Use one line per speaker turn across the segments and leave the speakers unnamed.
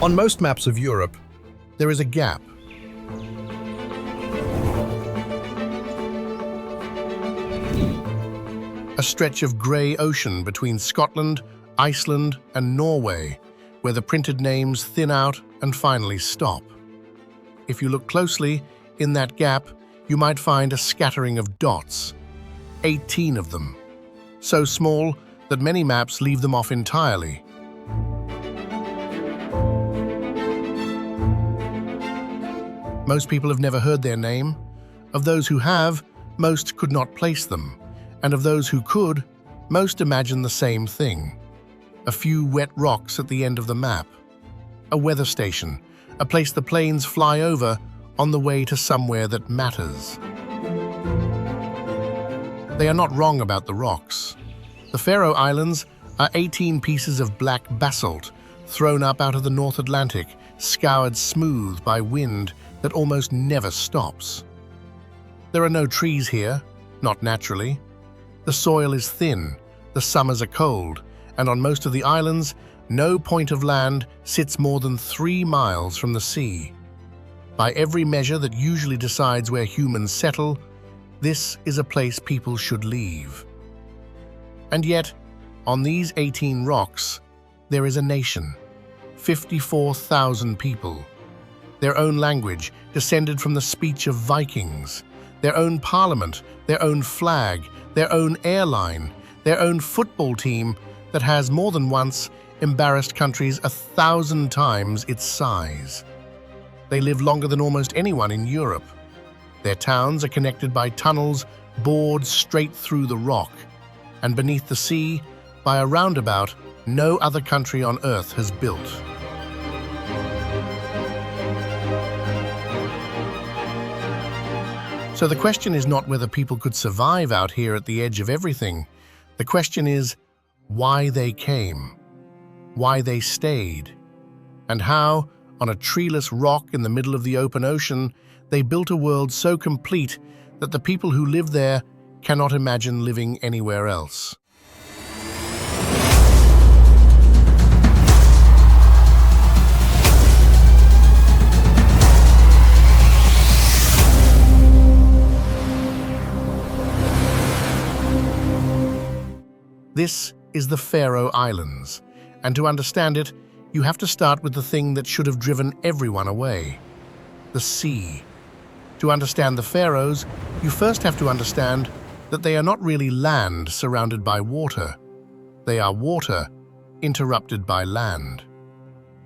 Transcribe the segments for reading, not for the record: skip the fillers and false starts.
On most maps of Europe, there is a gap. A stretch of grey ocean between Scotland, Iceland, and Norway, where the printed names thin out and finally stop. If you look closely, in that gap, you might find a scattering of dots, 18 of them, so small that many maps leave them off entirely. Most people have never heard their name. Of those who have, most could not place them, and of those who could, most imagine the same thing. A few wet rocks at the end of the map. A weather station, a place the planes fly over on the way to somewhere that matters. They are not wrong about the rocks. The Faroe Islands are 18 pieces of black basalt thrown up out of the North Atlantic, scoured smooth by wind that almost never stops. There are no trees here, not naturally. The soil is thin, the summers are cold, and on most of the islands, no point of land sits more than 3 miles from the sea. By every measure that usually decides where humans settle, this is a place people should leave. And yet, on these 18 rocks, there is a nation, 54,000 people, their own language descended from the speech of Vikings, their own parliament, their own flag, their own airline, their own football team that has more than once embarrassed countries 1,000 times its size. They live longer than almost anyone in Europe. Their towns are connected by tunnels bored straight through the rock, and beneath the sea by a roundabout no other country on Earth has built. So the question is not whether people could survive out here at the edge of everything. The question is why they came, why they stayed, and how, on a treeless rock in the middle of the open ocean, they built a world so complete that the people who live there cannot imagine living anywhere else. This is the Faroe Islands, and to understand it, you have to start with the thing that should have driven everyone away: the sea. To understand the Faroes, you first have to understand that they are not really land surrounded by water. They are water interrupted by land.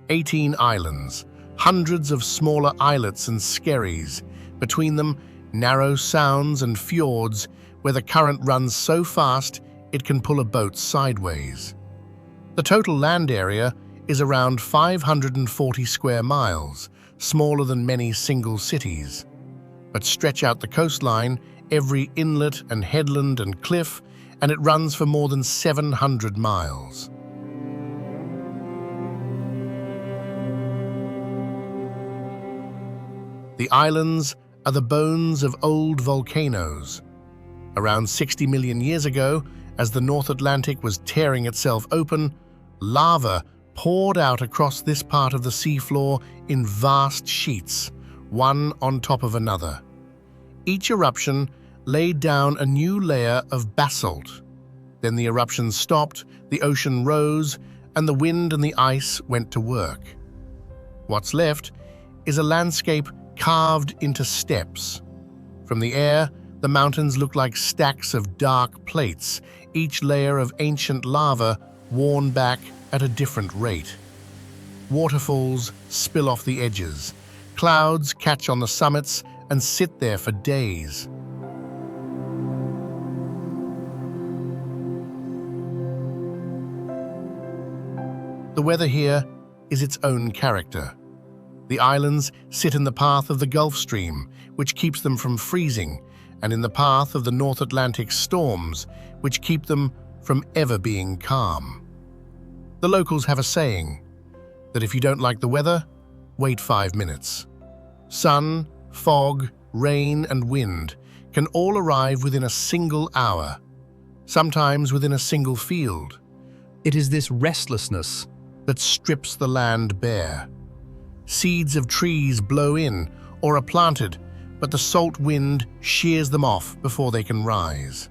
18 islands, hundreds of smaller islets and skerries, between them narrow sounds and fjords where the current runs so fast it can pull a boat sideways. The total land area is around 540 square miles, smaller than many single cities. But stretch out the coastline, every inlet and headland and cliff, and it runs for more than 700 miles. The islands are the bones of old volcanoes. Around 60 million years ago, as the North Atlantic was tearing itself open, lava poured out across this part of the seafloor in vast sheets, one on top of another. Each eruption laid down a new layer of basalt. Then the eruption stopped, the ocean rose, and the wind and the ice went to work. What's left is a landscape carved into steps. From the air, the mountains look like stacks of dark plates, each layer of ancient lava worn back at a different rate. Waterfalls spill off the edges. Clouds catch on the summits and sit there for days. The weather here is its own character. The islands sit in the path of the Gulf Stream, which keeps them from freezing, and in the path of the North Atlantic storms, which keep them from ever being calm. The locals have a saying that if you don't like the weather, wait 5 minutes. Sun, fog, rain, and wind can all arrive within a single hour, sometimes within a single field. It is this restlessness that strips the land bare. Seeds of trees blow in or are planted, but the salt wind shears them off before they can rise.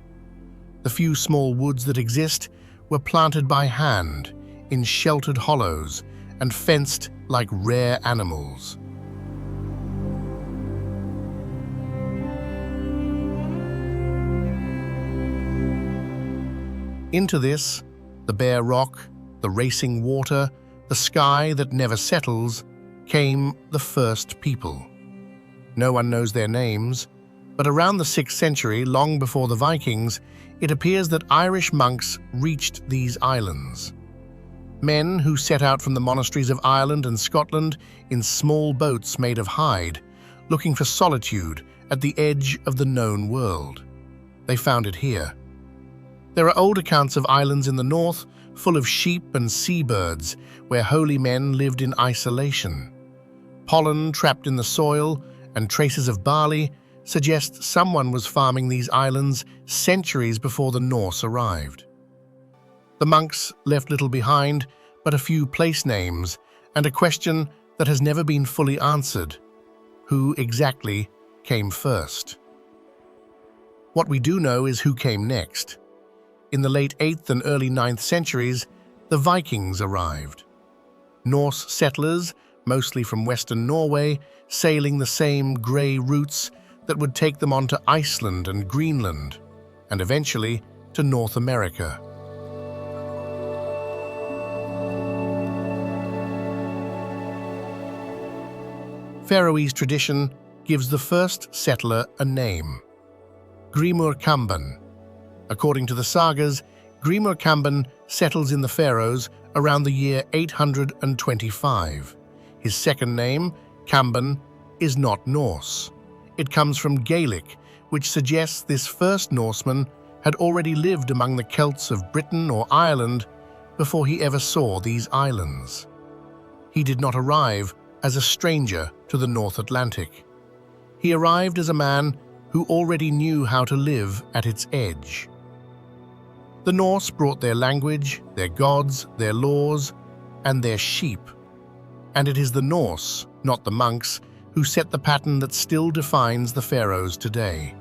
The few small woods that exist were planted by hand in sheltered hollows and fenced like rare animals. Into this, the bare rock, the racing water, the sky that never settles, came the first people. No one knows their names, but around the 6th century, long before the Vikings, it appears that Irish monks reached these islands. Men who set out from the monasteries of Ireland and Scotland in small boats made of hide, looking for solitude at the edge of the known world. They found it here. There are old accounts of islands in the north, full of sheep and seabirds, where holy men lived in isolation. Pollen trapped in the soil and traces of barley suggest someone was farming these islands centuries before the Norse arrived. The monks left little behind but a few place names and a question that has never been fully answered: who exactly came first? What we do know is who came next. In the late 8th and early 9th centuries, the Vikings arrived. Norse settlers, mostly from western Norway, sailing the same grey routes that would take them on to Iceland and Greenland, and eventually to North America. Faroese tradition gives the first settler a name: Grimur Kamban. According to the sagas, Grimur Kamban settles in the Faroes around the year 825. His second name, Kamban, is not Norse. It comes from Gaelic, which suggests this first Norseman had already lived among the Celts of Britain or Ireland before he ever saw these islands. He did not arrive as a stranger to the North Atlantic. He arrived as a man who already knew how to live at its edge. The Norse brought their language, their gods, their laws, and their sheep. And it is the Norse, not the monks, who set the pattern that still defines the Faroes today.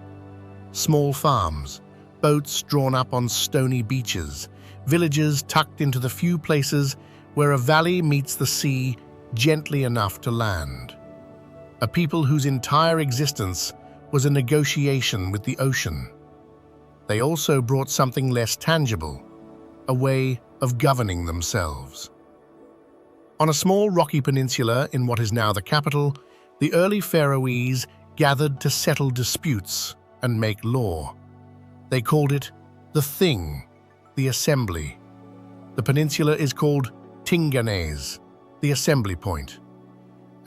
Small farms, boats drawn up on stony beaches, villages tucked into the few places where a valley meets the sea gently enough to land. A people whose entire existence was a negotiation with the ocean. They also brought something less tangible, a way of governing themselves. On a small rocky peninsula in what is now the capital, the early Faroese gathered to settle disputes and make law. They called it the Thing, the Assembly. The peninsula is called Tinganes, the Assembly Point.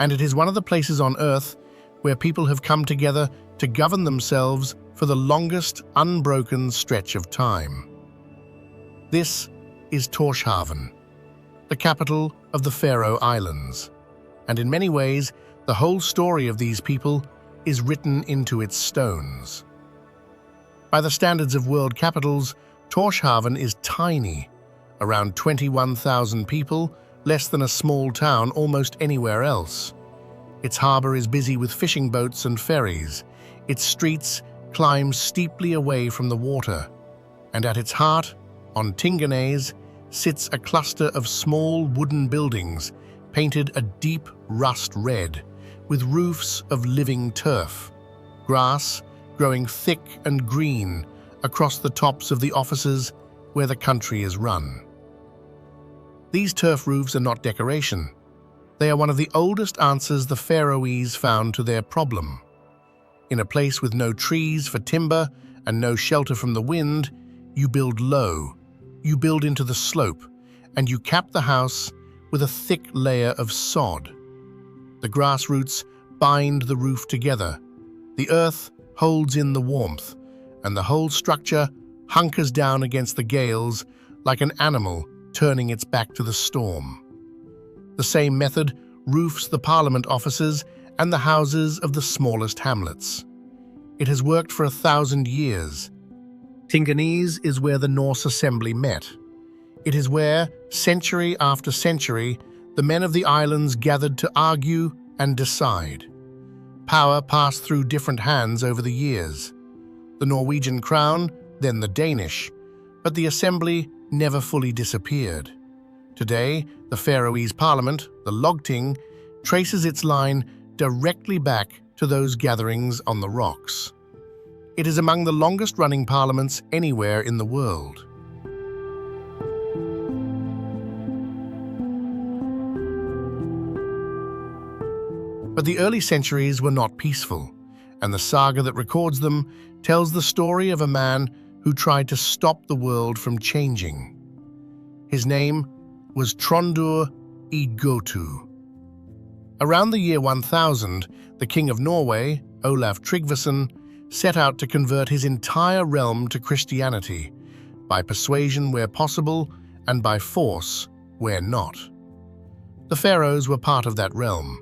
And it is one of the places on Earth where people have come together to govern themselves for the longest unbroken stretch of time. This is Tórshavn, the capital of the Faroe Islands, and in many ways, the whole story of these people is written into its stones. By the standards of world capitals, Tórshavn is tiny, around 21,000 people, less than a small town almost anywhere else. Its harbor is busy with fishing boats and ferries. Its streets climb steeply away from the water, and at its heart, on Tinganes, sits a cluster of small wooden buildings painted a deep rust red, with roofs of living turf, grass growing thick and green across the tops of the offices where the country is run. These turf roofs are not decoration. They are one of the oldest answers the Faroese found to their problem. In a place with no trees for timber and no shelter from the wind, you build low, you build into the slope, and you cap the house with a thick layer of sod. The grass roots bind the roof together. The earth holds in the warmth, and the whole structure hunkers down against the gales like an animal turning its back to the storm. The same method roofs the parliament offices and the houses of the smallest hamlets. It has worked for 1,000 years. Tinganes is where the Norse assembly met. It is where, century after century, the men of the islands gathered to argue and decide. Power passed through different hands over the years. The Norwegian crown, then the Danish, but the assembly never fully disappeared. Today, the Faroese parliament, the Lagting, traces its line directly back to those gatherings on the rocks. It is among the longest-running parliaments anywhere in the world. But the early centuries were not peaceful, and the saga that records them tells the story of a man who tried to stop the world from changing. His name was Trondur I Gotu. Around the year 1000, the king of Norway, Olaf Tryggvason, set out to convert his entire realm to Christianity, by persuasion where possible and by force where not. The Faroes were part of that realm.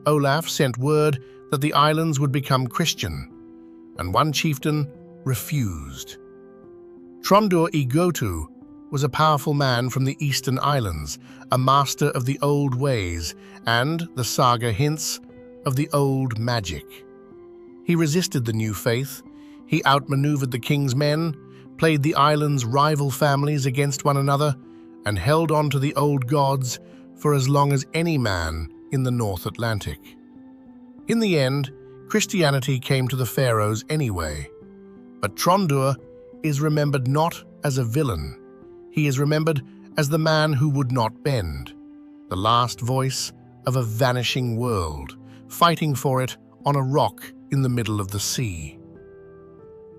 Olaf sent word that the islands would become Christian, and one chieftain refused. Trondur I Gotu was a powerful man from the eastern islands, a master of the old ways and, the saga hints, of the old magic. He resisted the new faith, he outmaneuvered the king's men, played the island's rival families against one another, and held on to the old gods for as long as any man in the North Atlantic. In the end, Christianity came to the Faroes anyway, but Trondur is remembered not as a villain. He is remembered as the man who would not bend, the last voice of a vanishing world, fighting for it on a rock in the middle of the sea.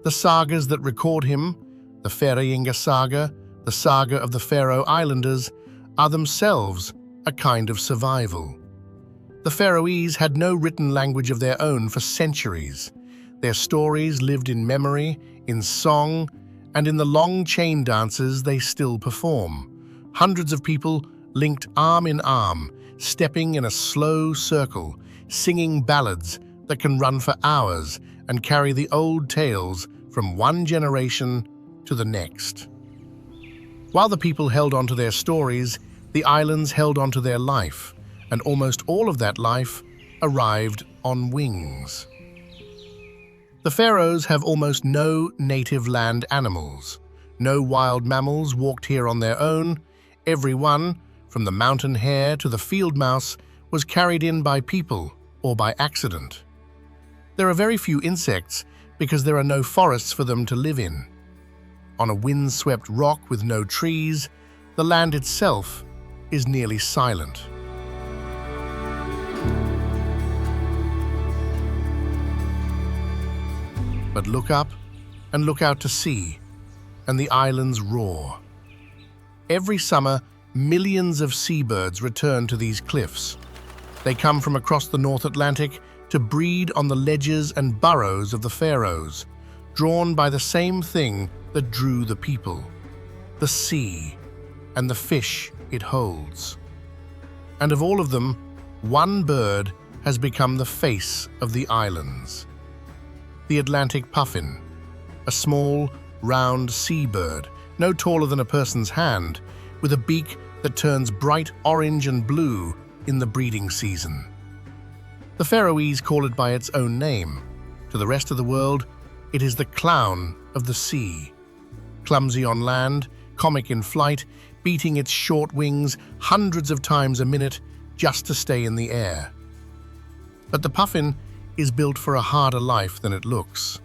The sagas that record him, the Færøinga saga, the saga of the Faroe Islanders, are themselves a kind of survival. The Faroese had no written language of their own for centuries. Their stories lived in memory, in song, and in the long chain dances they still perform. Hundreds of people linked arm in arm, stepping in a slow circle, singing ballads that can run for hours and carry the old tales from one generation to the next. While the people held on to their stories, the islands held on to their life, and almost all of that life arrived on wings. The Faroes have almost no native land animals. No wild mammals walked here on their own. Every one, from the mountain hare to the field mouse, was carried in by people or by accident. There are very few insects because there are no forests for them to live in. On a wind-swept rock with no trees, the land itself is nearly silent. But look up and look out to sea, and the islands roar. Every summer, millions of seabirds return to these cliffs. They come from across the North Atlantic to breed on the ledges and burrows of the Faroes, drawn by the same thing that drew the people, the sea and the fish it holds. And of all of them, one bird has become the face of the islands. The Atlantic puffin, a small, round seabird, no taller than a person's hand, with a beak that turns bright orange and blue in the breeding season. The Faroese call it by its own name. To the rest of the world, it is the clown of the sea. Clumsy on land, comic in flight, beating its short wings hundreds of times a minute just to stay in the air. But the puffin is built for a harder life than it looks.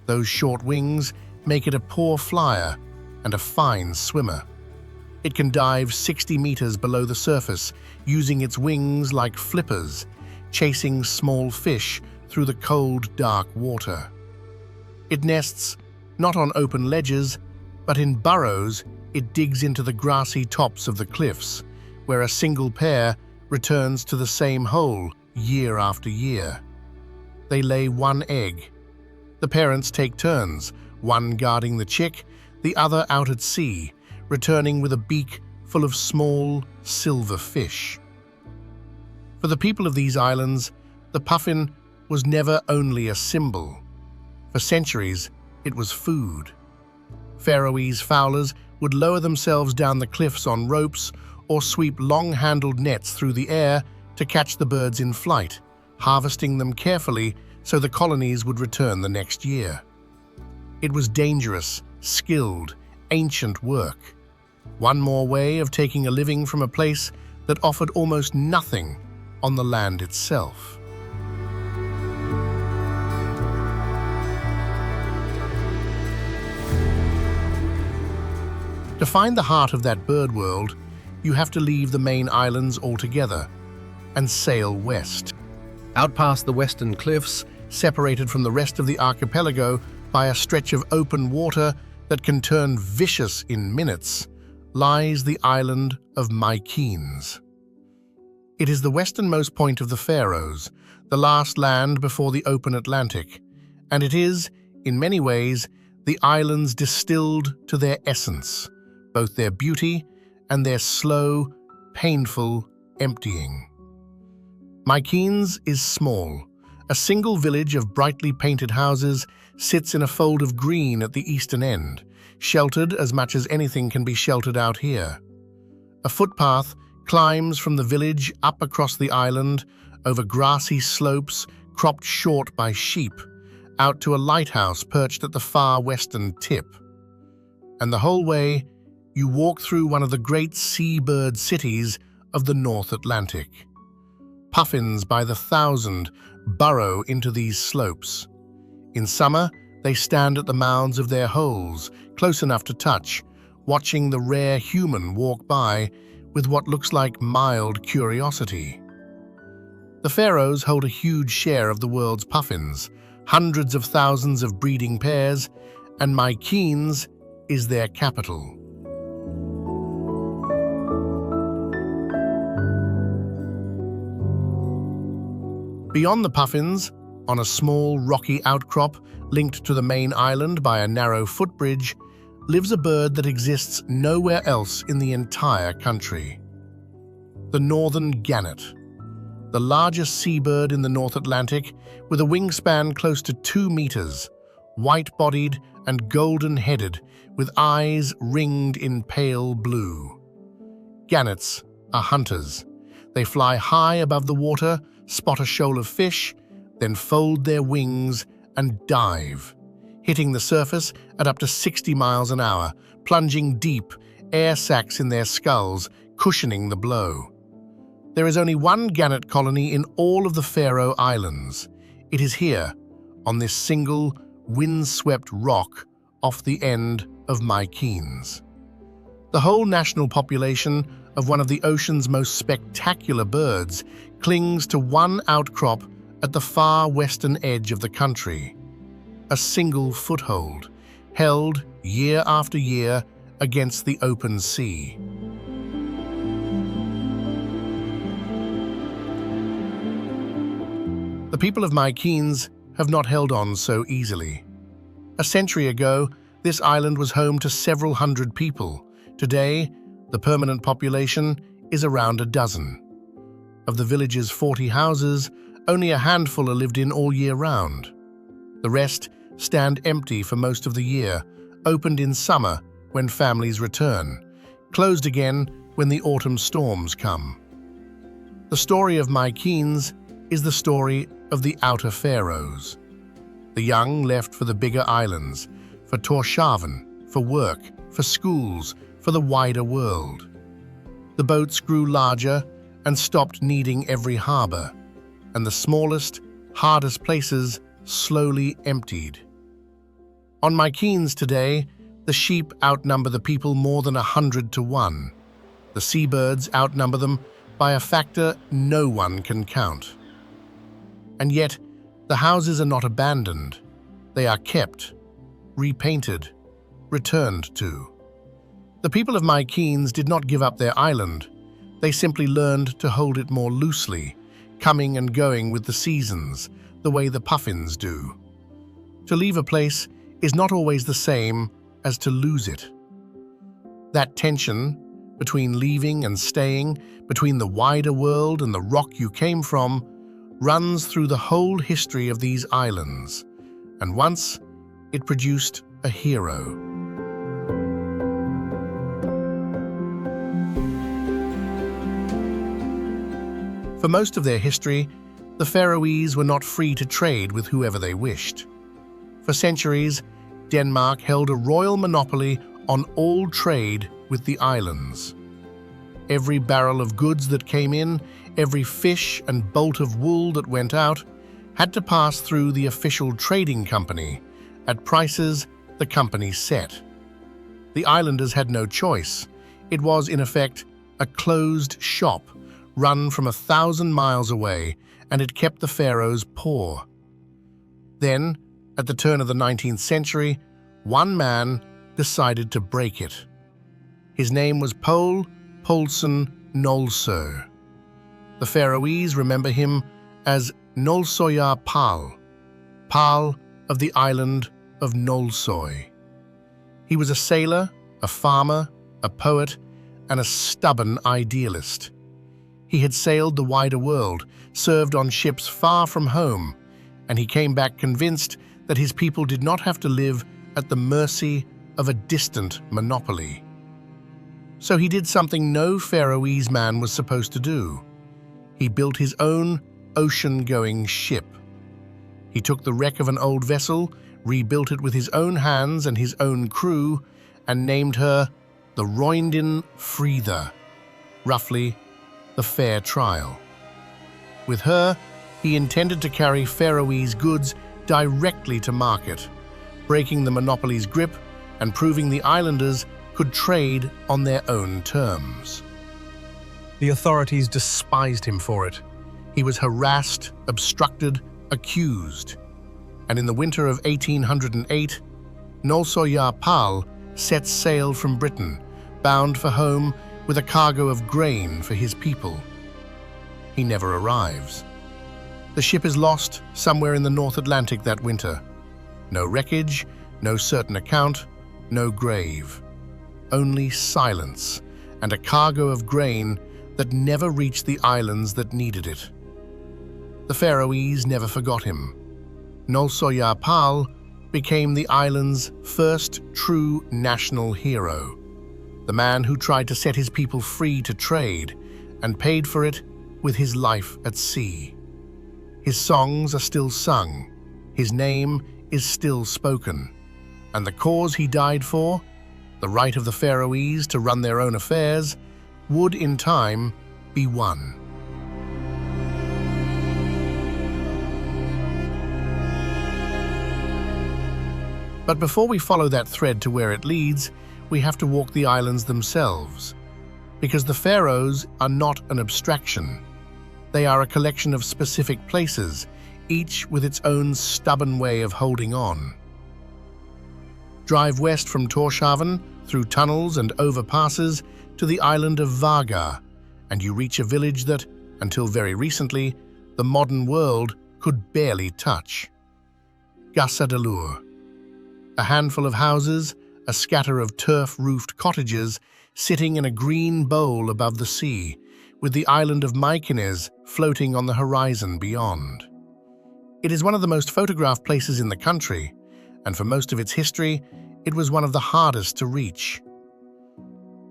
Those short wings make it a poor flyer and a fine swimmer. It can dive 60 meters below the surface, using its wings like flippers, chasing small fish through the cold, dark water. It nests not on open ledges, but in burrows it digs into the grassy tops of the cliffs, where a single pair returns to the same hole year after year. They lay one egg. The parents take turns, one guarding the chick, the other out at sea, returning with a beak full of small, silver fish. For the people of these islands, the puffin was never only a symbol. For centuries, it was food. Faroese fowlers would lower themselves down the cliffs on ropes or sweep long-handled nets through the air to catch the birds in flight, harvesting them carefully so the colonies would return the next year. It was dangerous, skilled, ancient work. One more way of taking a living from a place that offered almost nothing on the land itself. To find the heart of that bird world, you have to leave the main islands altogether and sail west. Out past the western cliffs, separated from the rest of the archipelago by a stretch of open water that can turn vicious in minutes, lies the island of Mykenes. It is the westernmost point of the Faroes, the last land before the open Atlantic, and it is, in many ways, the islands distilled to their essence, both their beauty and their slow, painful emptying. Mykenes is small. A single village of brightly painted houses sits in a fold of green at the eastern end, sheltered as much as anything can be sheltered out here. A footpath climbs from the village up across the island, over grassy slopes cropped short by sheep, out to a lighthouse perched at the far western tip. And the whole way, you walk through one of the great seabird cities of the North Atlantic. Puffins by the thousand burrow into these slopes. In summer, they stand at the mouths of their holes, close enough to touch, watching the rare human walk by with what looks like mild curiosity. The Faroes hold a huge share of the world's puffins, hundreds of thousands of breeding pairs, and Mykenes is their capital. Beyond the puffins, on a small rocky outcrop linked to the main island by a narrow footbridge, lives a bird that exists nowhere else in the entire country. The northern gannet, the largest seabird in the North Atlantic with a wingspan close to 2 meters, white-bodied and golden-headed with eyes ringed in pale blue. Gannets are hunters. They fly high above the water, spot a shoal of fish, then fold their wings and dive, hitting the surface at up to 60 miles an hour, plunging deep, air sacs in their skulls, cushioning the blow. There is only one gannet colony in all of the Faroe Islands. It is here, on this single, wind-swept rock off the end of Mykenes. The whole national population of one of the ocean's most spectacular birds clings to one outcrop at the far western edge of the country. A single foothold, held year after year against the open sea. The people of Mykenes have not held on so easily. A century ago, this island was home to several hundred people. Today, the permanent population is around a dozen. Of the village's 40 houses, only a handful are lived in all year round. The rest stand empty for most of the year, opened in summer when families return, closed again when the autumn storms come. The story of Mykenes is the story of the Outer Faroes. The young left for the bigger islands, for Torshavn, for work, for schools, for the wider world. The boats grew larger and stopped needing every harbor, and the smallest, hardest places slowly emptied. On Mykenes today, the sheep outnumber the people more than 100 to 1. The seabirds outnumber them by a factor no one can count. And yet, the houses are not abandoned. They are kept, repainted, returned to. The people of Mykenes did not give up their island. They simply learned to hold it more loosely, coming and going with the seasons, the way the puffins do. To leave a place is not always the same as to lose it. That tension between leaving and staying, between the wider world and the rock you came from, runs through the whole history of these islands, and once it produced a hero. For most of their history, the Faroese were not free to trade with whoever they wished. For centuries, Denmark held a royal monopoly on all trade with the islands. Every barrel of goods that came in, every fish and bolt of wool that went out, had to pass through the official trading company at prices the company set. The islanders had no choice. It was, in effect, a closed shop run from 1,000 miles away, and it kept the Faroes poor. Then, at the turn of the 19th century, one man decided to break it. His name was Pól Poulsen Nólsoy. The Faroese remember him as Nólsoyar Pál, Pál of the island of Nólsoy. He was a sailor, a farmer, a poet, and a stubborn idealist. He had sailed the wider world, served on ships far from home, and he came back convinced that his people did not have to live at the mercy of a distant monopoly. So he did something no Faroese man was supposed to do. He built his own ocean-going ship. He took the wreck of an old vessel, rebuilt it with his own hands and his own crew, and named her the Roindin Fríða, roughly the fair trial. With her, he intended to carry Faroese goods directly to market, breaking the monopoly's grip and proving the islanders could trade on their own terms. The authorities despised him for it. He was harassed, obstructed, accused. And in the winter of 1808, Nólsoyar Pál set sail from Britain, bound for home with a cargo of grain for his people. He never arrives. The ship is lost somewhere in the North Atlantic that winter. No wreckage, no certain account, no grave. Only silence and a cargo of grain that never reached the islands that needed it. The Faroese never forgot him. Nólsoyar Pál became the island's first true national hero, the man who tried to set his people free to trade and paid for it with his life at sea. His songs are still sung, his name is still spoken, and the cause he died for, the right of the Faroese to run their own affairs, would in time be won. But before we follow that thread to where it leads, we have to walk the islands themselves, because the Faroes are not an abstraction. They are a collection of specific places, each with its own stubborn way of holding on. Drive west from Tórshavn, through tunnels and overpasses, to the island of Vágar, and you reach a village that, until very recently, the modern world could barely touch. Gásadalur. A handful of houses, a scatter of turf-roofed cottages, sitting in a green bowl above the sea, with the island of Mykines floating on the horizon beyond. It is one of the most photographed places in the country, and for most of its history, it was one of the hardest to reach.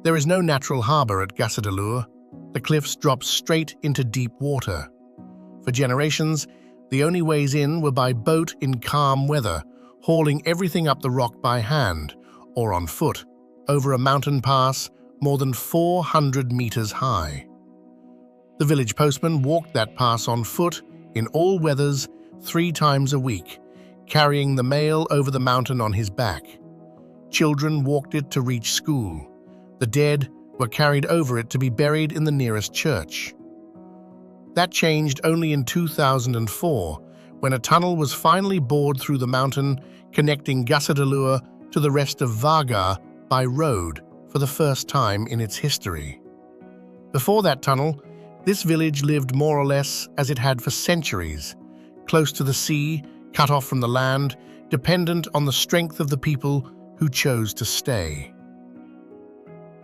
There is no natural harbor at Gásadalur. The cliffs drop straight into deep water. For generations, the only ways in were by boat in calm weather, hauling everything up the rock by hand, or on foot, over a mountain pass more than 400 meters high. The village postman walked that pass on foot, in all weathers, 3 times a week, carrying the mail over the mountain on his back. Children walked it to reach school. The dead were carried over it to be buried in the nearest church. That changed only in 2004, when a tunnel was finally bored through the mountain, connecting Gásadalur to the rest of Vágar by road for the first time in its history. Before that tunnel, this village lived more or less as it had for centuries, close to the sea, cut off from the land, dependent on the strength of the people who chose to stay.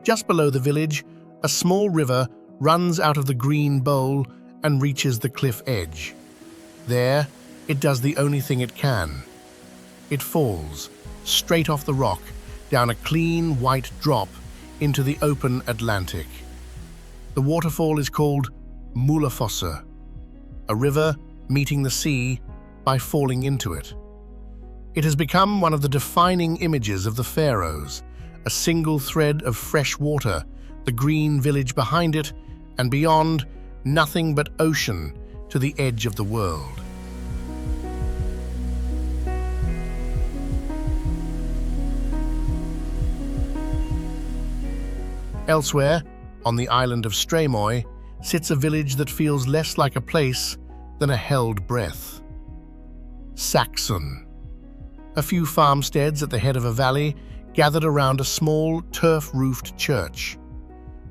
Just below the village, a small river runs out of the green bowl and reaches the cliff edge. There, it does the only thing it can. It falls, straight off the rock, down a clean white drop into the open Atlantic. The waterfall is called Mulafossa, a river meeting the sea by falling into it. It has become one of the defining images of the Faroes, a single thread of fresh water, the green village behind it, and beyond, nothing but ocean to the edge of the world. Elsewhere, on the island of Streymoy, sits a village that feels less like a place than a held breath. Saxon. A few farmsteads at the head of a valley gathered around a small turf-roofed church.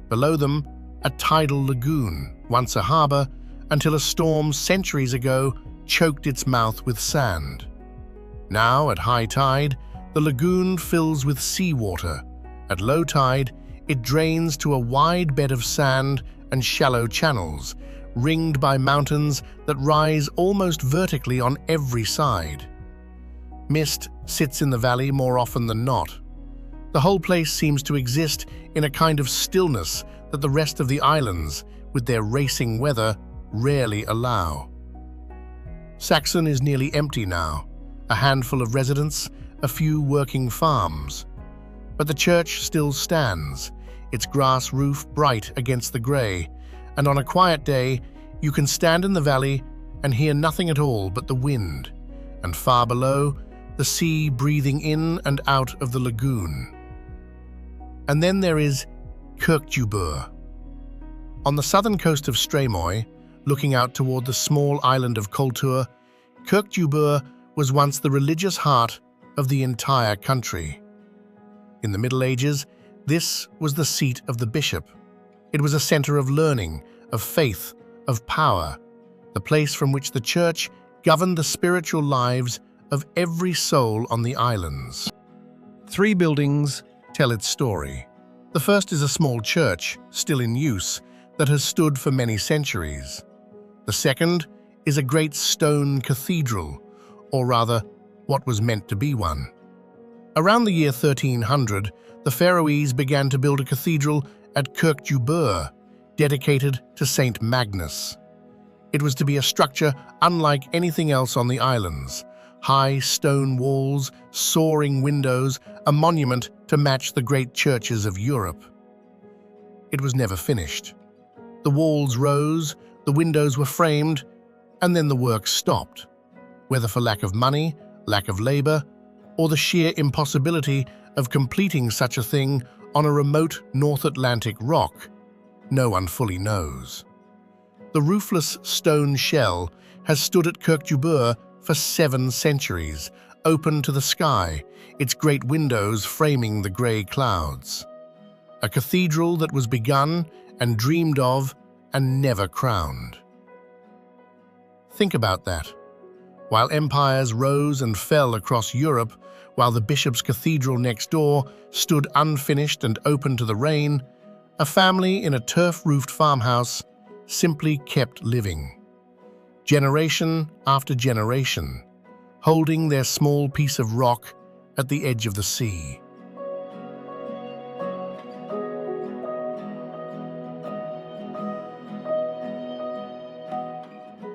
Below them, a tidal lagoon, once a harbour, until a storm centuries ago choked its mouth with sand. Now, at high tide, the lagoon fills with seawater. At low tide, it drains to a wide bed of sand and shallow channels, ringed by mountains that rise almost vertically on every side. Mist sits in the valley more often than not. The whole place seems to exist in a kind of stillness that the rest of the islands, with their racing weather, rarely allow. Saxon is nearly empty now, a handful of residents, a few working farms. But the church still stands, its grass roof bright against the grey, and on a quiet day, you can stand in the valley and hear nothing at all but the wind, and far below, the sea breathing in and out of the lagoon. And then there is Kirkjubur. On the southern coast of Streymoy, looking out toward the small island of Koltur, Kirkjubur was once the religious heart of the entire country. In the Middle Ages, this was the seat of the bishop. It was a center of learning, of faith, of power, the place from which the church governed the spiritual lives of every soul on the islands. 3 buildings tell its story. The first is a small church, still in use, that has stood for many centuries. The second is a great stone cathedral, or rather, what was meant to be one. Around the year 1300, the Faroese began to build a cathedral at Kirkjubur, dedicated to Saint Magnus. It was to be a structure unlike anything else on the islands. High stone walls, soaring windows, a monument to match the great churches of Europe. It was never finished. The walls rose, the windows were framed, and then the work stopped, whether for lack of money, lack of labor, or the sheer impossibility of completing such a thing on a remote North Atlantic rock, no one fully knows. The roofless stone shell has stood at Kirkjubur for 7 centuries, open to the sky, its great windows framing the grey clouds. A cathedral that was begun and dreamed of and never crowned. Think about that. While empires rose and fell across Europe, while the bishop's cathedral next door stood unfinished and open to the rain, a family in a turf-roofed farmhouse simply kept living. Generation after generation, holding their small piece of rock at the edge of the sea.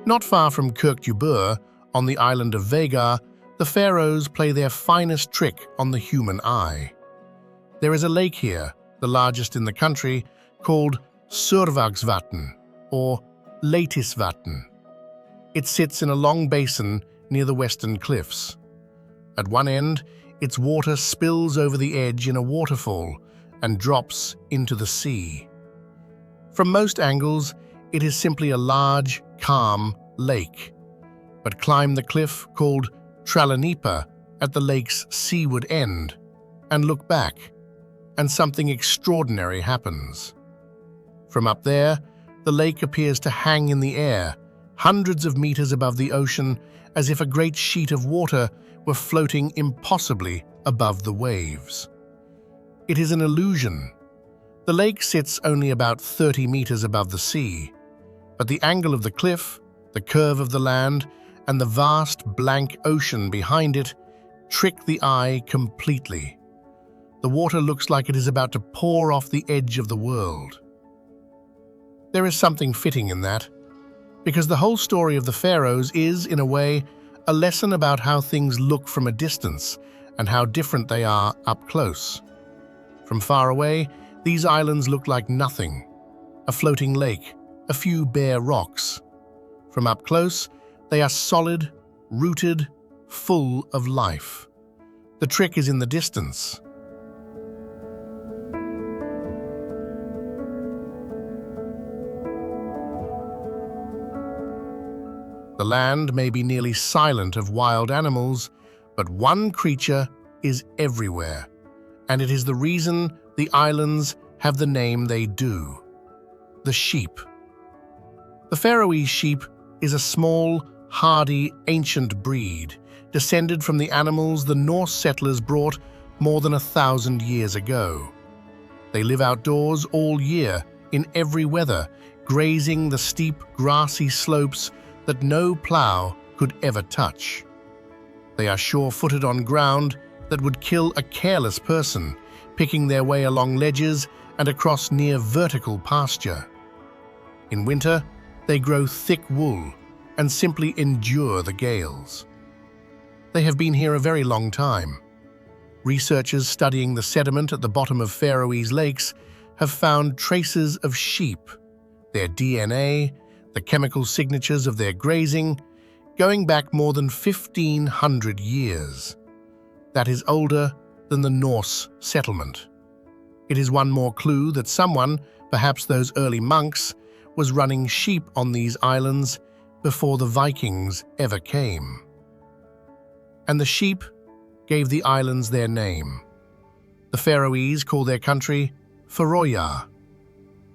Not far from Kirkjubur, on the island of Vegar, the Faroes play their finest trick on the human eye. There is a lake here, the largest in the country, called Survagsvatn, or Leitisvatn. It sits in a long basin near the western cliffs. At one end, its water spills over the edge in a waterfall and drops into the sea. From most angles, it is simply a large, calm lake. But climb the cliff called Tralanipa at the lake's seaward end and look back, and something extraordinary happens. From up there, the lake appears to hang in the air, hundreds of meters above the ocean, as if a great sheet of water were floating impossibly above the waves. It is an illusion. The lake sits only about 30 meters above the sea, but the angle of the cliff, the curve of the land, and the vast blank ocean behind it trick the eye completely. The water looks like it is about to pour off the edge of the world. There is something fitting in that, because the whole story of the Faroes is, in a way, a lesson about how things look from a distance and how different they are up close. From far away, these islands look like nothing, a floating lake, a few bare rocks. From up close, they are solid, rooted, full of life. The trick is in the distance. The land may be nearly silent of wild animals, but one creature is everywhere, and it is the reason the islands have the name they do: the sheep. The Faroese sheep is a small, hardy, ancient breed, descended from the animals the Norse settlers brought more than 1,000 years ago. They live outdoors all year, in every weather, grazing the steep, grassy slopes that no plough could ever touch. They are sure-footed on ground that would kill a careless person, picking their way along ledges and across near vertical pasture. In winter, they grow thick wool and simply endure the gales. They have been here a very long time. Researchers studying the sediment at the bottom of Faroese lakes have found traces of sheep, their DNA, the chemical signatures of their grazing, going back more than 1,500 years. That is older than the Norse settlement. It is one more clue that someone, perhaps those early monks, was running sheep on these islands before the Vikings ever came. And the sheep gave the islands their name. The Faroese call their country Faroya.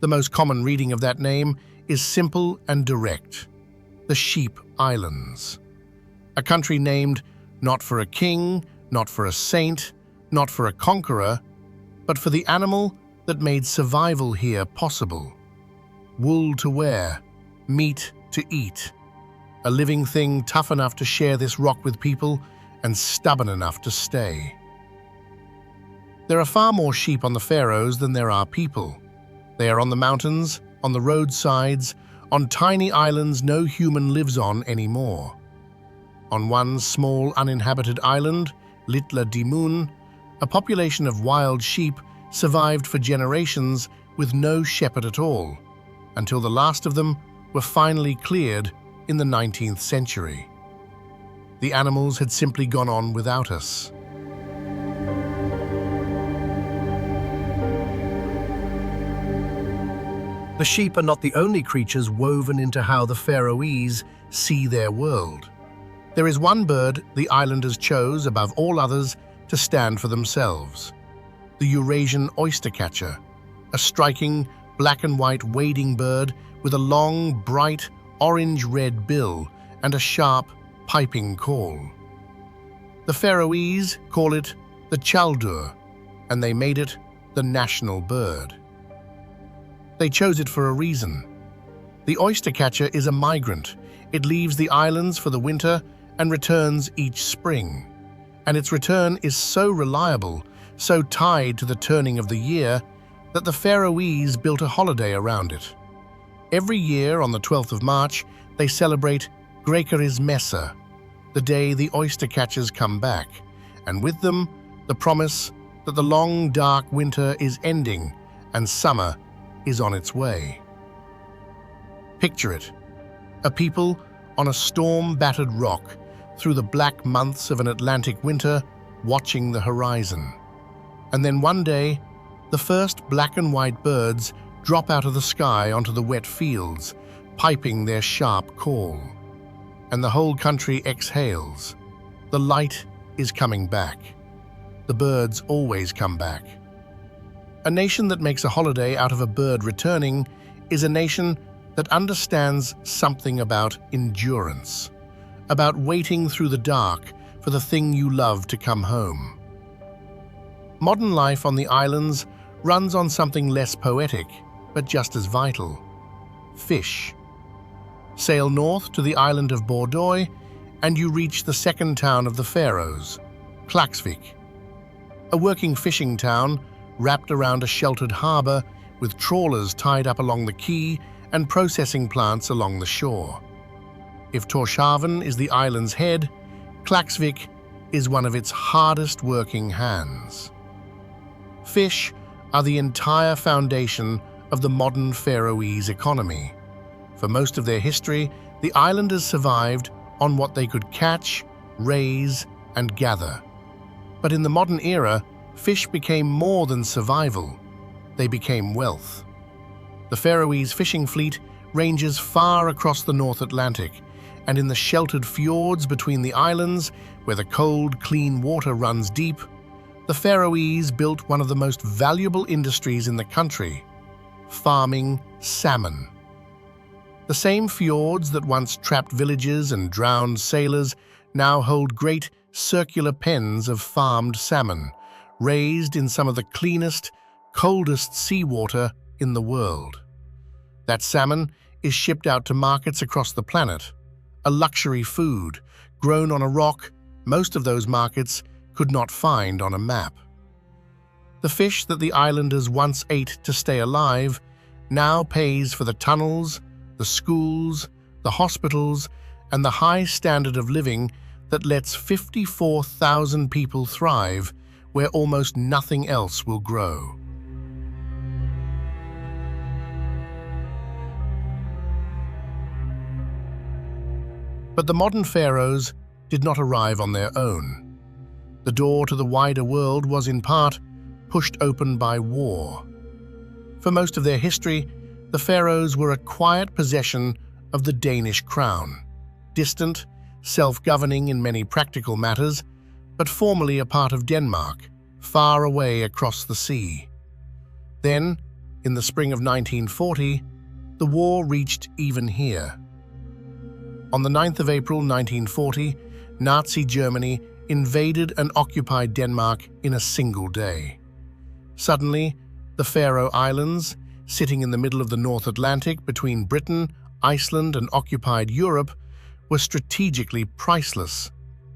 The most common reading of that name is simple and direct: the Sheep Islands. A country named not for a king, not for a saint, not for a conqueror, but for the animal that made survival here possible. Wool to wear, meat to eat. A living thing tough enough to share this rock with people and stubborn enough to stay. There are far more sheep on the Faroes than there are people. They are on the mountains, on the roadsides, on tiny islands no human lives on anymore. On one small uninhabited island, Litla Dimun, a population of wild sheep survived for generations with no shepherd at all, until the last of them were finally cleared in the 19th century. The animals had simply gone on without us. The sheep are not the only creatures woven into how the Faroese see their world. There is one bird the islanders chose above all others to stand for themselves: the Eurasian oystercatcher, a striking black and white wading bird with a long, bright, orange-red bill and a sharp, piping call. The Faroese call it the tjaldur, and they made it the national bird. They chose it for a reason. The oystercatcher is a migrant. It leaves the islands for the winter and returns each spring. And its return is so reliable, so tied to the turning of the year, that the Faroese built a holiday around it. Every year on the 12th of March, they celebrate Grækaris Messe, the day the oystercatchers come back, and with them, the promise that the long, dark winter is ending and summer is on its way. Picture it: a people on a storm-battered rock through the black months of an Atlantic winter, watching the horizon. And then one day, the first black and white birds drop out of the sky onto the wet fields, piping their sharp call. And the whole country exhales. The light is coming back. The birds always come back. A nation that makes a holiday out of a bird returning is a nation that understands something about endurance, about waiting through the dark for the thing you love to come home. Modern life on the islands runs on something less poetic, but just as vital: fish. Sail north to the island of Bordeaux, and you reach the second town of the Faroes, Klaksvík. A working fishing town wrapped around a sheltered harbour with trawlers tied up along the quay and processing plants along the shore. If Tórshavn is the island's head, Klaksvík is one of its hardest working hands. Fish are the entire foundation of the modern Faroese economy. For most of their history, the islanders survived on what they could catch, raise, and gather. But in the modern era, fish became more than survival. They became wealth. The Faroese fishing fleet ranges far across the North Atlantic, and in the sheltered fjords between the islands, where the cold, clean water runs deep, the Faroese built one of the most valuable industries in the country: farming salmon. The same fjords that once trapped villages and drowned sailors now hold great circular pens of farmed salmon, raised in some of the cleanest, coldest seawater in the world. That salmon is shipped out to markets across the planet, a luxury food grown on a rock most of those markets could not find on a map. The fish that the islanders once ate to stay alive now pays for the tunnels, the schools, the hospitals, and the high standard of living that lets 54,000 people thrive where almost nothing else will grow. But the modern pharaohs did not arrive on their own. The door to the wider world was in part pushed open by war. For most of their history, the pharaohs were a quiet possession of the Danish crown, distant, self-governing in many practical matters, but formally a part of Denmark, far away across the sea. Then, in the spring of 1940, the war reached even here. On the 9th of April 1940, Nazi Germany invaded and occupied Denmark in a single day. Suddenly, the Faroe Islands, sitting in the middle of the North Atlantic between Britain, Iceland, and occupied Europe, were strategically priceless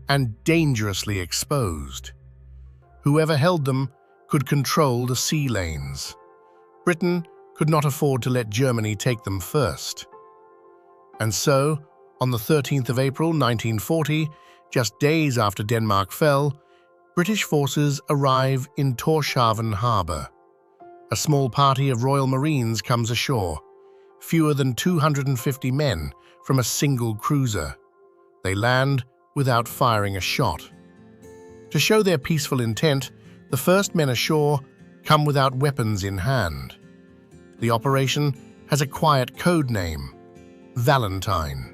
and dangerously exposed. Whoever held them could control the sea lanes. Britain could not afford to let Germany take them first. And so, on the 13th of April 1940, just days after Denmark fell, British forces arrive in Tórshavn harbour. A small party of Royal Marines comes ashore, fewer than 250 men from a single cruiser. They land without firing a shot. To show their peaceful intent, the first men ashore come without weapons in hand. The operation has a quiet code name: Valentine.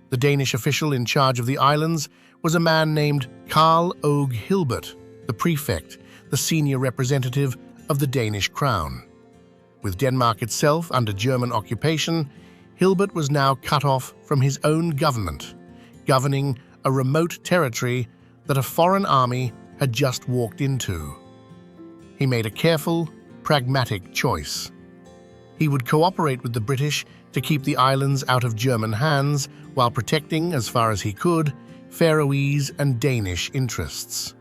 The Danish official in charge of the islands was a man named Karl Åge Hilbert, the prefect, the senior representative of the Danish crown. With Denmark itself under German occupation, Hilbert was now cut off from his own government, governing a remote territory that a foreign army had just walked into. He made a careful, pragmatic choice. He would cooperate with the British to keep the islands out of German hands while protecting, as far as he could, Faroese and Danish interests.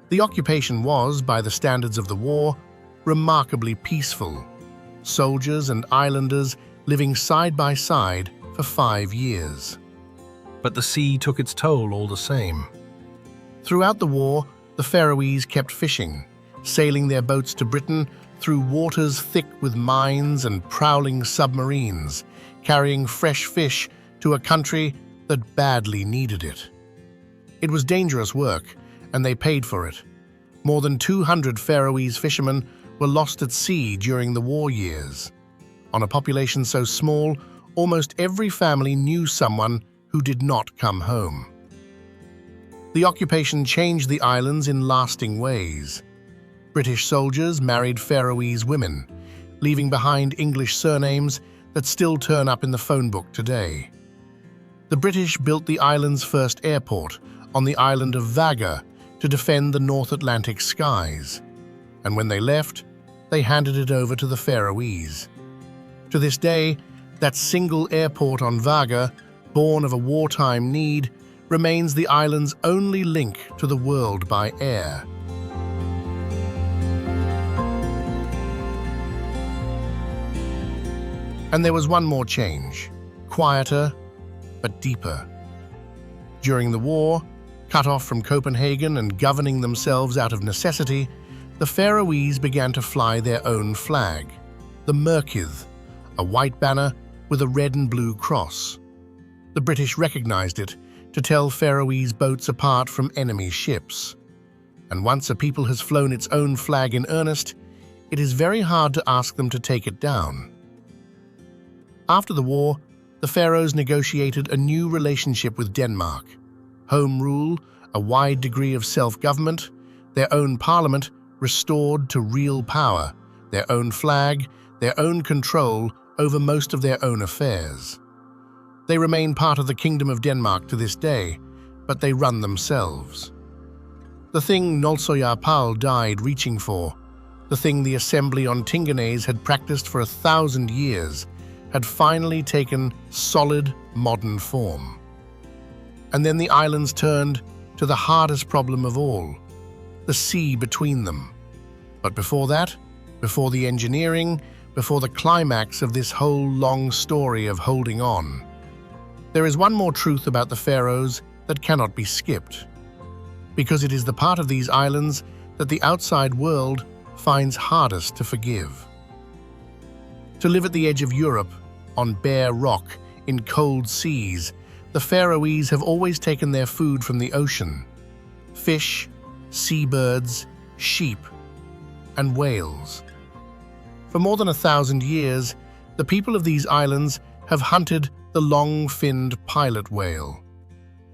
The occupation was, by the standards of the war, remarkably peaceful. Soldiers and islanders living side by side for 5 years. But the sea took its toll all the same. Throughout the war, the Faroese kept fishing, sailing their boats to Britain through waters thick with mines and prowling submarines, carrying fresh fish to a country that badly needed it. It was dangerous work, and they paid for it. More than 200 Faroese fishermen were lost at sea during the war years. On a population so small, almost every family knew someone who did not come home. The occupation changed the islands in lasting ways. British soldiers married Faroese women, leaving behind English surnames that still turn up in the phone book today. The British built the island's first airport on the island of Vaga to defend the North Atlantic skies, and when they left, they handed it over to the Faroese. To this day, that single airport on Vaga, born of a wartime need, remains the island's only link to the world by air. And there was one more change, quieter but deeper. During the war, cut off from Copenhagen and governing themselves out of necessity, the Faroese began to fly their own flag, the Merkith, a white banner with a red and blue cross. The British recognized it to tell Faroese boats apart from enemy ships. And once a people has flown its own flag in earnest, it is very hard to ask them to take it down. After the war, the Faroes negotiated a new relationship with Denmark. Home rule, a wide degree of self-government, their own parliament restored to real power, their own flag, their own control over most of their own affairs. They remain part of the Kingdom of Denmark to this day, but they run themselves. The thing Nolsoyar died reaching for, the thing the assembly on Tinganes had practiced for 1,000 years, had finally taken solid, modern form. And then the islands turned to the hardest problem of all, the sea between them. But before that, before the engineering, before the climax of this whole long story of holding on, there is one more truth about the Faroes that cannot be skipped, because it is the part of these islands that the outside world finds hardest to forgive. To live at the edge of Europe, on bare rock, in cold seas, the Faroese have always taken their food from the ocean: fish, seabirds, sheep, and whales. For more than 1,000 years, the people of these islands have hunted the long-finned pilot whale.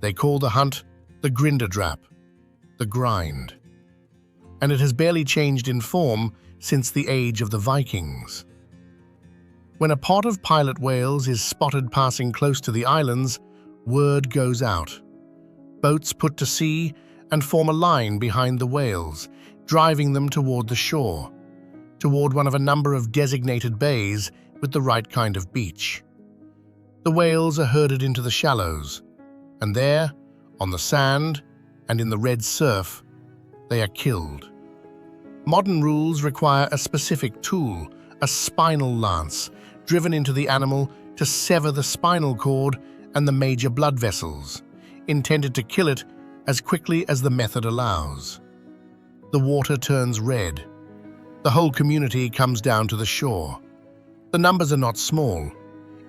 They call the hunt the grindadrap, the grind. And it has barely changed in form since the age of the Vikings. When a pod of pilot whales is spotted passing close to the islands, word goes out. Boats put to sea and form a line behind the whales, driving them toward the shore, toward one of a number of designated bays with the right kind of beach. The whales are herded into the shallows, and there, on the sand and in the red surf, they are killed. Modern rules require a specific tool, a spinal lance, driven into the animal to sever the spinal cord and the major blood vessels, intended to kill it as quickly as the method allows. The water turns red. The whole community comes down to the shore. The numbers are not small.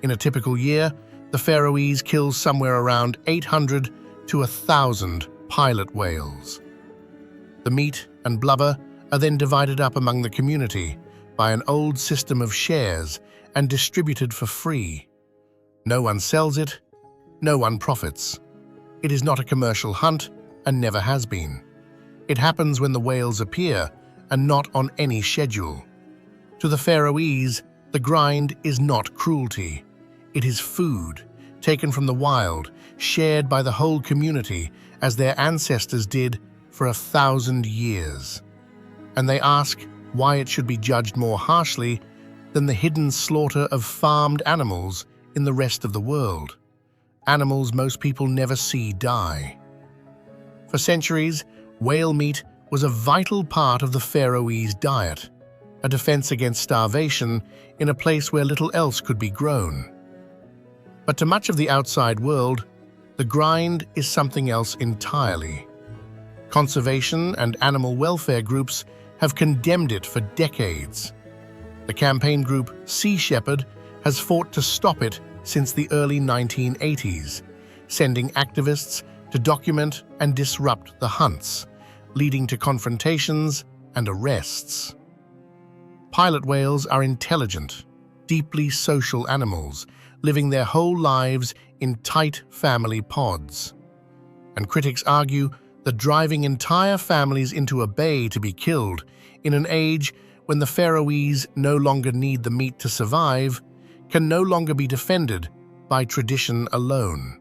In a typical year, the Faroese kill somewhere around 800 to 1,000 pilot whales. The meat and blubber are then divided up among the community by an old system of shares and distributed for free. No one sells it, no one profits. It is not a commercial hunt and never has been. It happens when the whales appear and not on any schedule. To the Faroese, the grind is not cruelty. It is food, taken from the wild, shared by the whole community as their ancestors did for 1,000 years. And they ask why it should be judged more harshly than the hidden slaughter of farmed animals in the rest of the world, animals most people never see die. For centuries, whale meat was a vital part of the Faroese diet, a defense against starvation in a place where little else could be grown. But to much of the outside world, the grind is something else entirely. Conservation and animal welfare groups have condemned it for decades. The campaign group Sea Shepherd has fought to stop it since the early 1980s, sending activists to document and disrupt the hunts, leading to confrontations and arrests. Pilot whales are intelligent, deeply social animals, living their whole lives in tight family pods. And critics argue that driving entire families into a bay to be killed in an age when the Faroese no longer need the meat to survive can no longer be defended by tradition alone.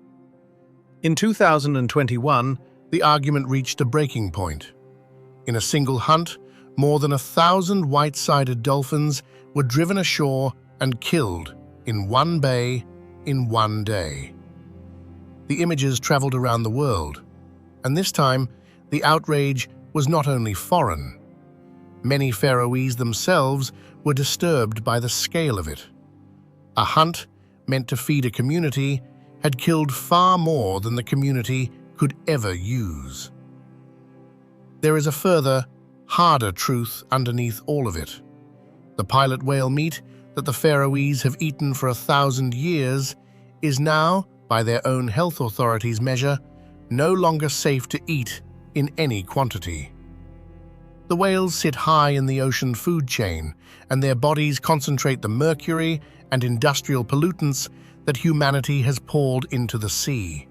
In 2021, the argument reached a breaking point. In a single hunt, more than 1,000 white-sided dolphins were driven ashore and killed in one bay in one day. The images traveled around the world, and this time the outrage was not only foreign. Many Faroese themselves were disturbed by the scale of it. A hunt meant to feed a community had killed far more than the community could ever use. There is a further, harder truth underneath all of it. The pilot whale meat that the Faroese have eaten for 1,000 years is now, by their own health authorities' measure, no longer safe to eat in any quantity. The whales sit high in the ocean food chain, and their bodies concentrate the mercury and industrial pollutants that humanity has poured into the sea.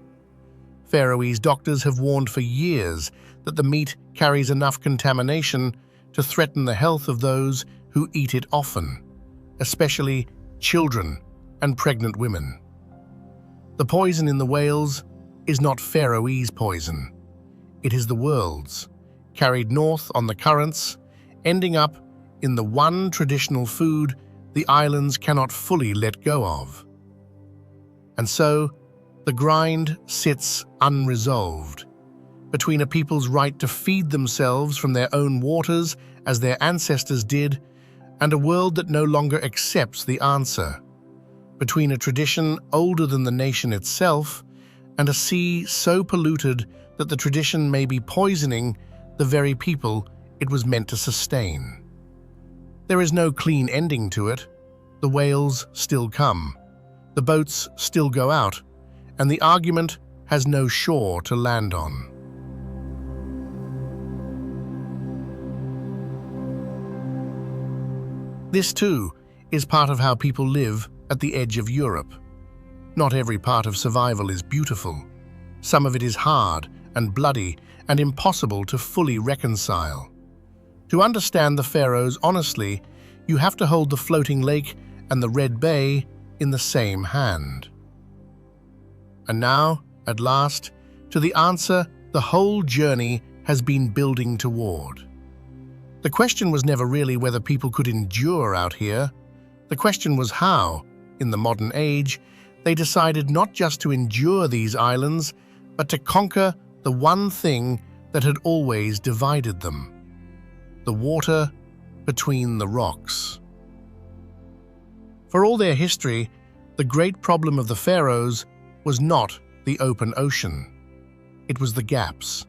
Faroese doctors have warned for years that the meat carries enough contamination to threaten the health of those who eat it often, especially children and pregnant women. The poison in the whales is not Faroese poison. It is the world's, carried north on the currents, ending up in the one traditional food the islands cannot fully let go of. And so, the grind sits unresolved between a people's right to feed themselves from their own waters as their ancestors did, and a world that no longer accepts the answer, between a tradition older than the nation itself and a sea so polluted that the tradition may be poisoning the very people it was meant to sustain. There is no clean ending to it. The whales still come, the boats still go out, and the argument has no shore to land on. This, too, is part of how people live at the edge of Europe. Not every part of survival is beautiful. Some of it is hard and bloody and impossible to fully reconcile. To understand the Faroes honestly, you have to hold the floating lake and the Red Bay in the same hand. And now, at last, to the answer the whole journey has been building toward. The question was never really whether people could endure out here. The question was how, in the modern age, they decided not just to endure these islands, but to conquer the one thing that had always divided them: the water between the rocks. For all their history, the great problem of the Faroes was not the open ocean. It was the gaps.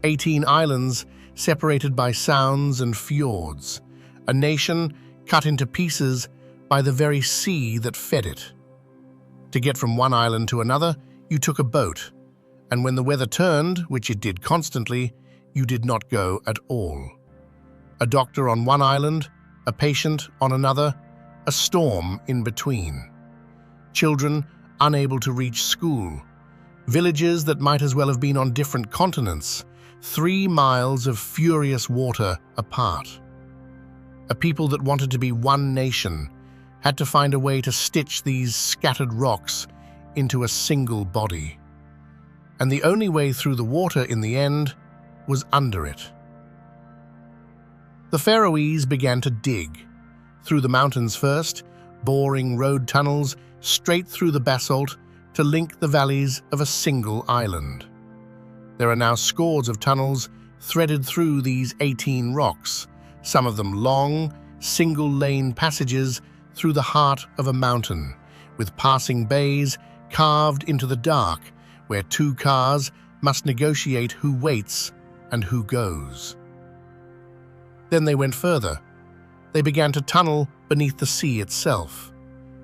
18 islands separated by sounds and fjords, a nation cut into pieces by the very sea that fed it. To get from one island to another, you took a boat, and when the weather turned, which it did constantly, you did not go at all. A doctor on one island, a patient on another, a storm in between. Children unable to reach school. Villages that might as well have been on different continents, 3 miles of furious water apart. A people that wanted to be one nation had to find a way to stitch these scattered rocks into a single body. And the only way through the water in the end was under it. The Faroese began to dig, through the mountains first, boring road tunnels straight through the basalt to link the valleys of a single island. There are now scores of tunnels threaded through these 18 rocks, some of them long, single-lane passages through the heart of a mountain, with passing bays carved into the dark, where 2 cars must negotiate who waits and who goes. Then they went further. They began to tunnel beneath the sea itself,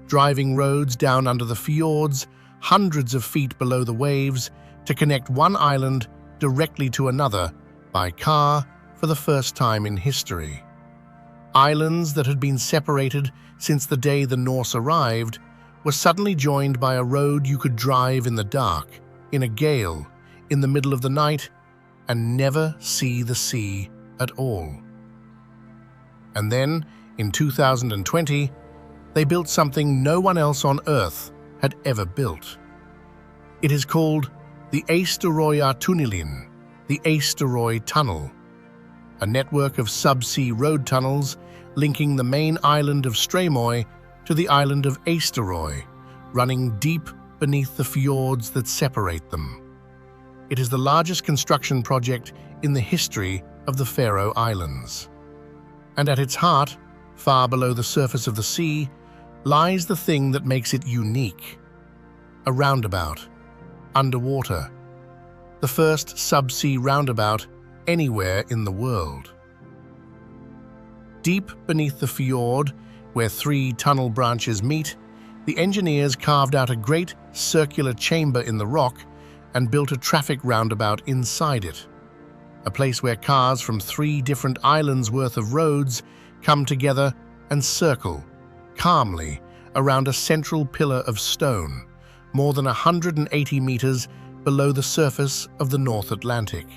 driving roads down under the fjords, hundreds of feet below the waves, to connect one island directly to another by car for the first time in history. Islands that had been separated since the day the Norse arrived were suddenly joined by a road you could drive in the dark, in a gale, in the middle of the night, and never see the sea at all. And then, in 2020, they built something no one else on Earth had ever built. It is called the Eysturoyartunnilin, the Eysturoy Tunnel, a network of sub-sea road tunnels linking the main island of Streymoy to the island of Eysturoy, running deep beneath the fjords that separate them. It is the largest construction project in the history of the Faroe Islands. And at its heart, far below the surface of the sea, lies the thing that makes it unique. A roundabout, underwater. The first subsea roundabout anywhere in the world. Deep beneath the fjord, where 3 tunnel branches meet, the engineers carved out a great circular chamber in the rock and built a traffic roundabout inside it. A place where cars from 3 different islands worth of roads come together and circle, calmly, around a central pillar of stone, more than 180 meters below the surface of the North Atlantic.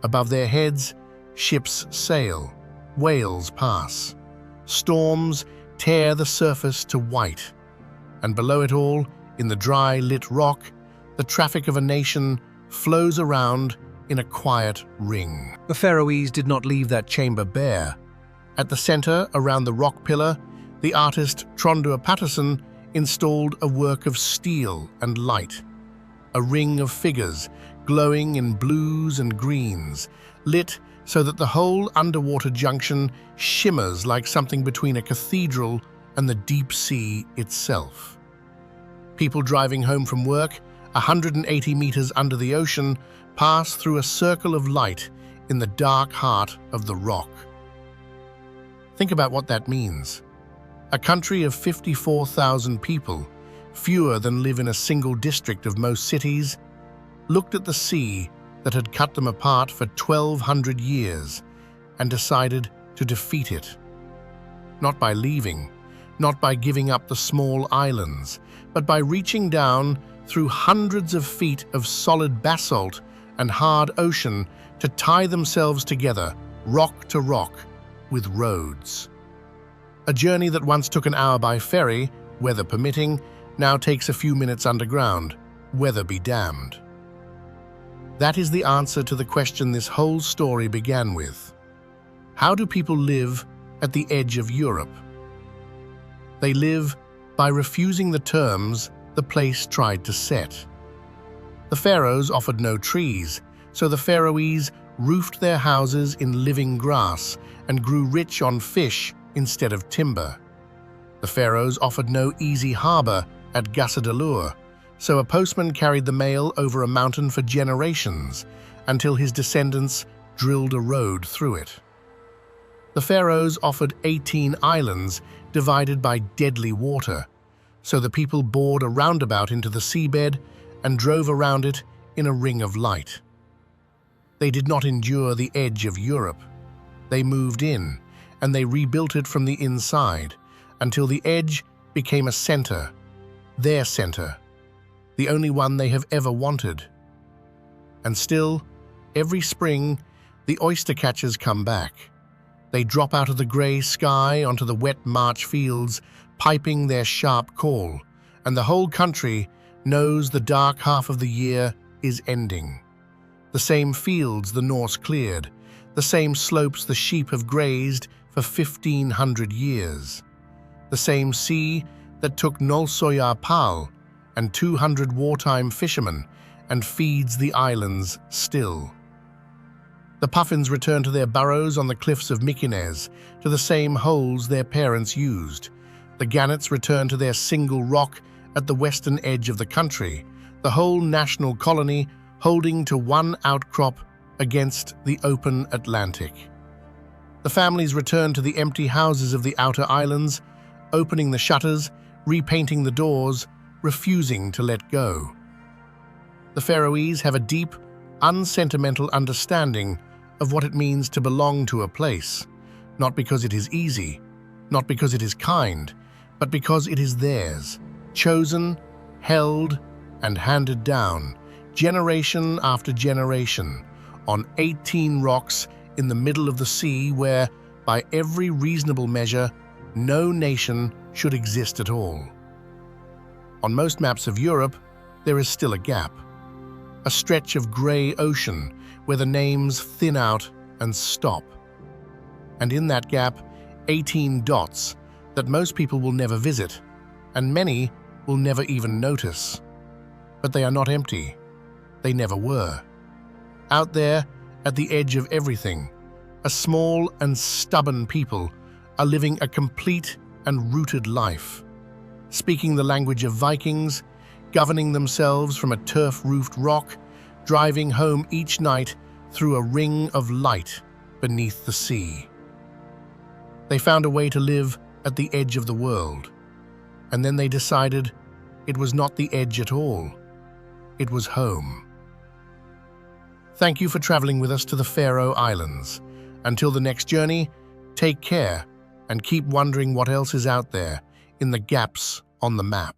Above their heads, ships sail, whales pass. Storms tear the surface to white, and below it all, in the dry, lit rock, the traffic of a nation flows around in a quiet ring. The Faroese did not leave that chamber bare. At the center, around the rock pillar, the artist Trondur Patterson installed a work of steel and light. A ring of figures, glowing in blues and greens, lit so that the whole underwater junction shimmers like something between a cathedral and the deep sea itself. People driving home from work, 180 meters under the ocean, pass through a circle of light in the dark heart of the rock. Think about what that means. A country of 54,000 people, fewer than live in a single district of most cities, looked at the sea that had cut them apart for 1,200 years and decided to defeat it. Not by leaving, not by giving up the small islands, but by reaching down through hundreds of feet of solid basalt and hard ocean to tie themselves together, rock to rock, with roads. A journey that once took an hour by ferry, weather permitting, now takes a few minutes underground, weather be damned. That is the answer to the question this whole story began with. How do people live at the edge of Europe? They live by refusing the terms the place tried to set. The Faroes offered no trees, so the Faroese roofed their houses in living grass and grew rich on fish instead of timber. The Faroes offered no easy harbor at Gassadalur, so a postman carried the mail over a mountain for generations until his descendants drilled a road through it. The Faroes offered 18 islands divided by deadly water, so the people bored a roundabout into the seabed and drove around it in a ring of light. They did not endure the edge of Europe. They moved in, and they rebuilt it from the inside until the edge became a center, their center, the only one they have ever wanted. And still, every spring, the oyster catchers come back. They drop out of the grey sky onto the wet March fields, piping their sharp call, and the whole country knows the dark half of the year is ending. The same fields the Norse cleared, the same slopes the sheep have grazed for 1,500 years, the same sea that took Nolsoyar Pal and 200 wartime fishermen and feeds the islands still. The puffins return to their burrows on the cliffs of Mykines, to the same holes their parents used. The gannets return to their single rock at the western edge of the country, the whole national colony holding to one outcrop against the open Atlantic. The families return to the empty houses of the outer islands, opening the shutters, repainting the doors, refusing to let go. The Faroese have a deep, unsentimental understanding of what it means to belong to a place, not because it is easy, not because it is kind, but because it is theirs, chosen, held, and handed down, generation after generation, on 18 rocks in the middle of the sea where, by every reasonable measure, no nation should exist at all. On most maps of Europe, there is still a gap, a stretch of grey ocean where the names thin out and stop. And in that gap, 18 dots that most people will never visit, and many will never even notice. But they are not empty. They never were. Out there, at the edge of everything, a small and stubborn people are living a complete and rooted life. Speaking the language of Vikings, governing themselves from a turf-roofed rock, driving home each night through a ring of light beneath the sea. They found a way to live at the edge of the world, and then they decided it was not the edge at all. It was home. Thank you for traveling with us to the Faroe Islands. Until the next journey, take care and keep wondering what else is out there in the gaps on the map.